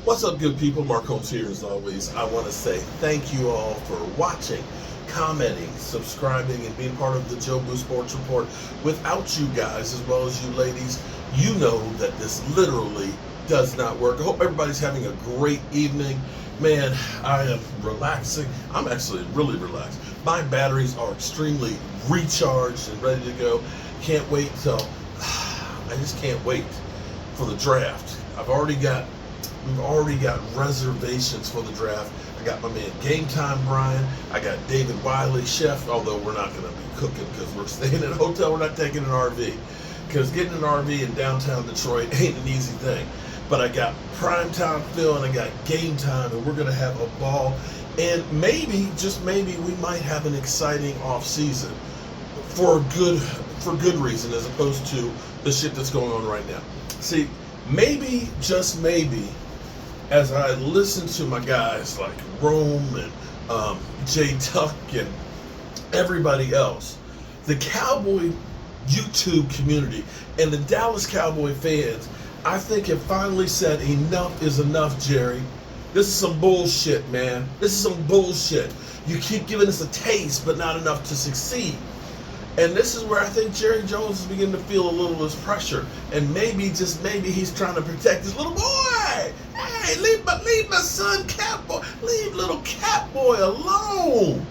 What's up, good people? Mark Holmes here as always. I want to say thank you all for watching, commenting, subscribing, and being part of the Joe Boo Sports Report. Without you guys, as well as you ladies, you know that this literally does not work. I hope everybody's having a great evening. Man, I am relaxing. I'm actually really relaxed. My batteries are extremely recharged and ready to go. Can't wait till, I just can't wait for the draft. We've already got reservations for the draft. I got my man Game Time Brian. I got David Wiley, chef, although we're not going to be cooking because we're staying in a hotel. We're not taking an RV because getting an RV in downtown Detroit ain't an easy thing. But I got Primetime Phil and I got Game Time, and we're going to have a ball. And maybe, just maybe, we might have an exciting off season for good reason, as opposed to the shit that's going on right now. See, maybe, just maybe, as I listen to my guys like Rome and Jay Tuck and everybody else, the Cowboy YouTube community and the Dallas Cowboy fans, I think have finally said enough is enough, Jerry. This is some bullshit, man. This is some bullshit. You keep giving us a taste, but not enough to succeed. And this is where I think Jerry Jones is beginning to feel a little of this pressure. And maybe, just maybe, he's trying to protect his little boy. Hey, leave my son Catboy, leave little Catboy alone.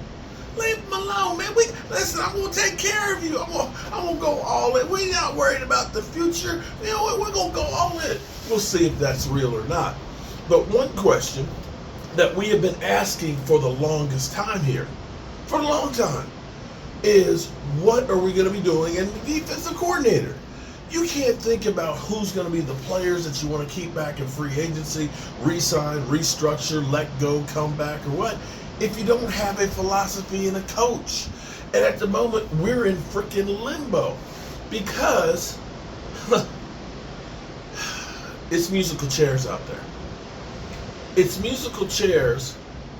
Leave him alone, man. Listen, I'm gonna take care of you. I'm gonna go all in. We're not worried about the future. You know what? We're gonna go all in. We'll see if that's real or not. But one question that we have been asking for the longest time here, for a long time, is what are we going to be doing in the defensive coordinator? You can't think about who's going to be the players that you want to keep back in free agency, re-sign, restructure, let go, come back, or what, if you don't have a philosophy and a coach. And at the moment, we're in freaking limbo because it's musical chairs out there. It's musical chairs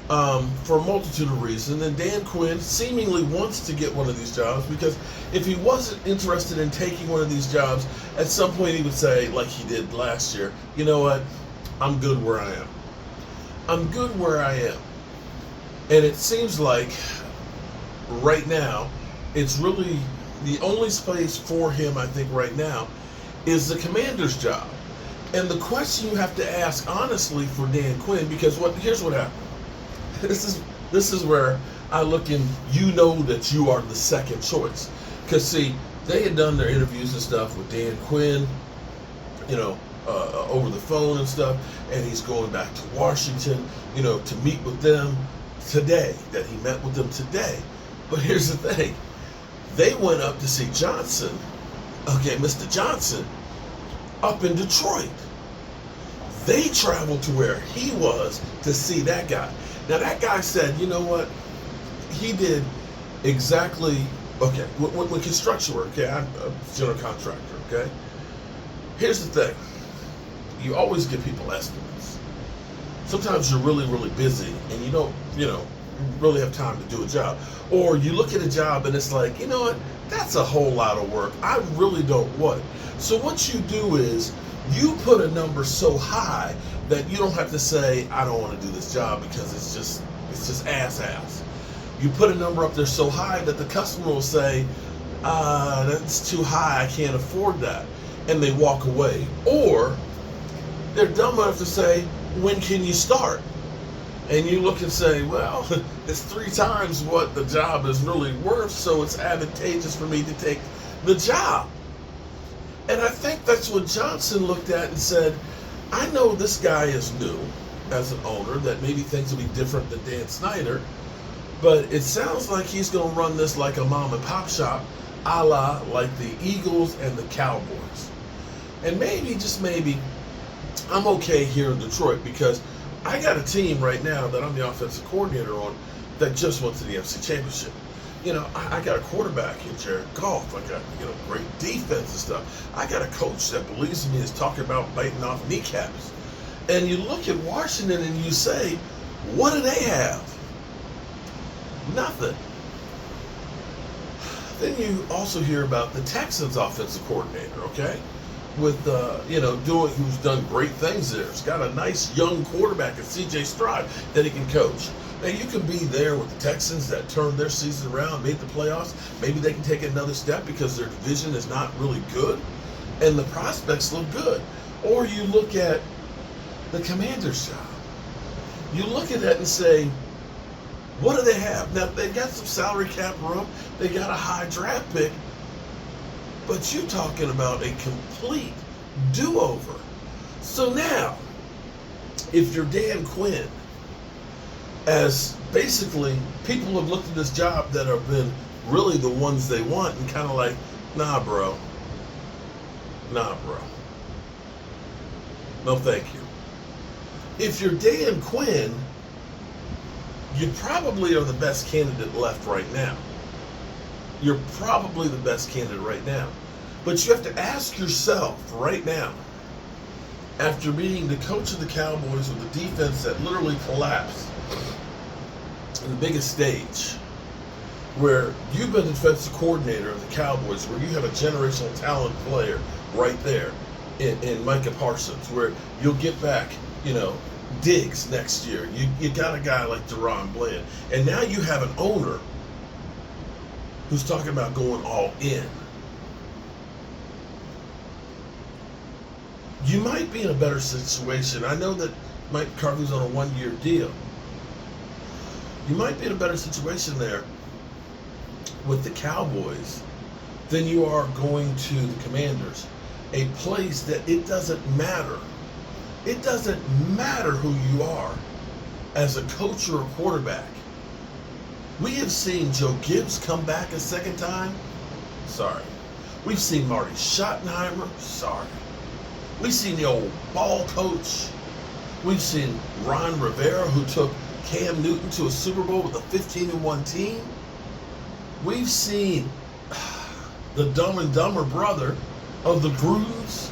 for a multitude of reasons, and Dan Quinn seemingly wants to get one of these jobs, because if he wasn't interested in taking one of these jobs, at some point he would say, like he did last year, you know what, I'm good where I am. I'm good where I am. And it seems like right now, it's really the only space for him, I think, right now, is the commander's job. And the question you have to ask, honestly, for Dan Quinn, because here's what happened. This is where I look and you know that you are the second choice. Because, see, they had done their interviews and stuff with Dan Quinn, over the phone and stuff, and he's going back to Washington, to meet with them today, that he met with them today. But here's the thing. They went up to see Johnson, Mr. Johnson, up in Detroit. They traveled to where he was to see that guy. Now, that guy said, you know what? He did exactly, with construction work, I'm a general contractor, okay? Here's the thing. You always give people estimates. Sometimes you're really, really busy and you don't, really have time to do a job. Or you look at a job and it's like, you know what? That's a whole lot of work. I really don't want it. So what you do is you put a number so high that you don't have to say, I don't want to do this job because it's just ass. You put a number up there so high that the customer will say, that's too high, I can't afford that. And they walk away. Or they're dumb enough to say, when can you start? And you look and say, well, it's 3 times what the job is really worth, so it's advantageous for me to take the job. And I think that's what Johnson looked at and said, I know this guy is new as an owner, that maybe things will be different than Dan Snyder, but it sounds like he's going to run this like a mom and pop shop, a la like the Eagles and the Cowboys. And maybe, just maybe, I'm okay here in Detroit because I got a team right now that I'm the offensive coordinator on that just went to the NFC Championship. I got a quarterback in Jared Goff. I got, great defense and stuff. I got a coach that believes in me, is talking about biting off kneecaps. And you look at Washington and you say, what do they have? Nothing. Then you also hear about the Texans offensive coordinator, okay? doing, who's done great things there. He's got a nice young quarterback in C.J. Stroud that he can coach. Now, you can be there with the Texans that turned their season around, made the playoffs. Maybe they can take another step because their division is not really good, and the prospects look good. Or you look at the Commanders' job. You look at it and say, what do they have? Now, they've got some salary cap room. They got a high draft pick. But you're talking about a complete do-over. So now, if you're Dan Quinn, as basically people have looked at this job that have been really the ones they want and kind of like, nah, bro. No, thank you. If you're Dan Quinn, you probably are the best candidate left right now. You're probably the best candidate right now. But you have to ask yourself right now, after being the coach of the Cowboys with a defense that literally collapsed in the biggest stage, where you've been the defensive coordinator of the Cowboys, where you have a generational talent player right there in Micah Parsons, where you'll get back, Diggs next year. You got a guy like Deron Bland. And now you have an owner who's talking about going all in. You might be in a better situation. I know that Mike McCarthy's on a one-year deal. You might be in a better situation there with the Cowboys than you are going to the Commanders. A place that it doesn't matter. It doesn't matter who you are as a coach or a quarterback. We have seen Joe Gibbs come back a second time. Sorry. We've seen Marty Schottenheimer. Sorry. We've seen the old ball coach. We've seen Ron Rivera, who took Cam Newton to a Super Bowl with a 15-1 team. We've seen the Dumb and Dumber brother of the Grudes.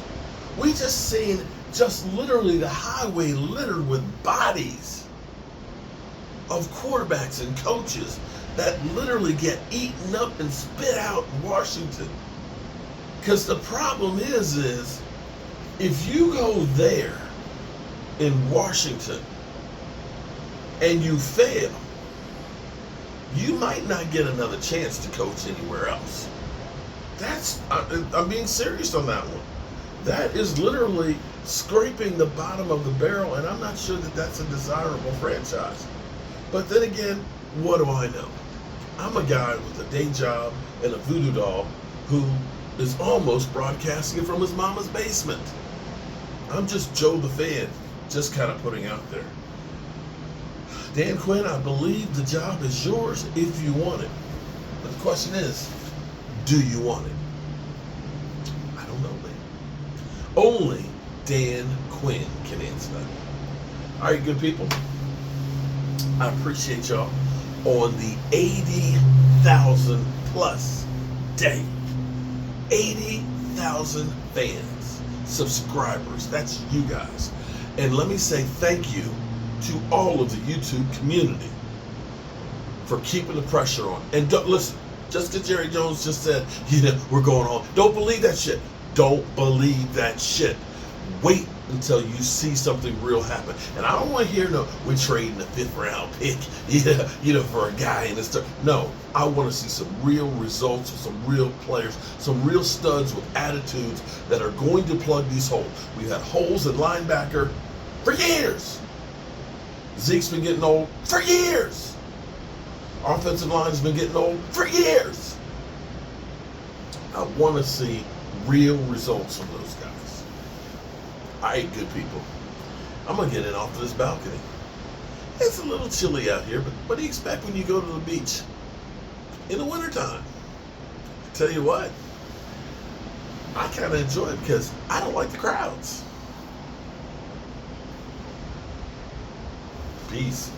We just seen just literally the highway littered with bodies of quarterbacks and coaches that literally get eaten up and spit out in Washington. Because the problem is if you go there in Washington and you fail, you might not get another chance to coach anywhere else. I'm being serious on that one. That is literally scraping the bottom of the barrel, and I'm not sure that that's a desirable franchise. But then again, what do I know? I'm a guy with a day job and a voodoo doll who is almost broadcasting it from his mama's basement. I'm just Joe the fan, just kind of putting out there. Dan Quinn, I believe the job is yours if you want it. But the question is, do you want it? I don't know, man. Only Dan Quinn can answer that. All right, good people. I appreciate y'all on the 80,000 plus day. 80,000 fans, subscribers. That's you guys. And let me say thank you to all of the YouTube community for keeping the pressure on. And don't listen, just because Jerry Jones just said, we're going on. Don't believe that shit. Don't believe that shit. Wait until you see something real happen. And I don't want to hear we're trading a 5th round pick, for a guy in this. No, I want to see some real results, some real players, some real studs with attitudes that are going to plug these holes. We've had holes in linebacker for years. Zeke's been getting old for years. Our offensive line has been getting old for years. I want to see real results from those guys. All right, good people. I'm going to get in off of this balcony. It's a little chilly out here, but what do you expect when you go to the beach in the wintertime? I tell you what, I kind of enjoy it because I don't like the crowds. Peace.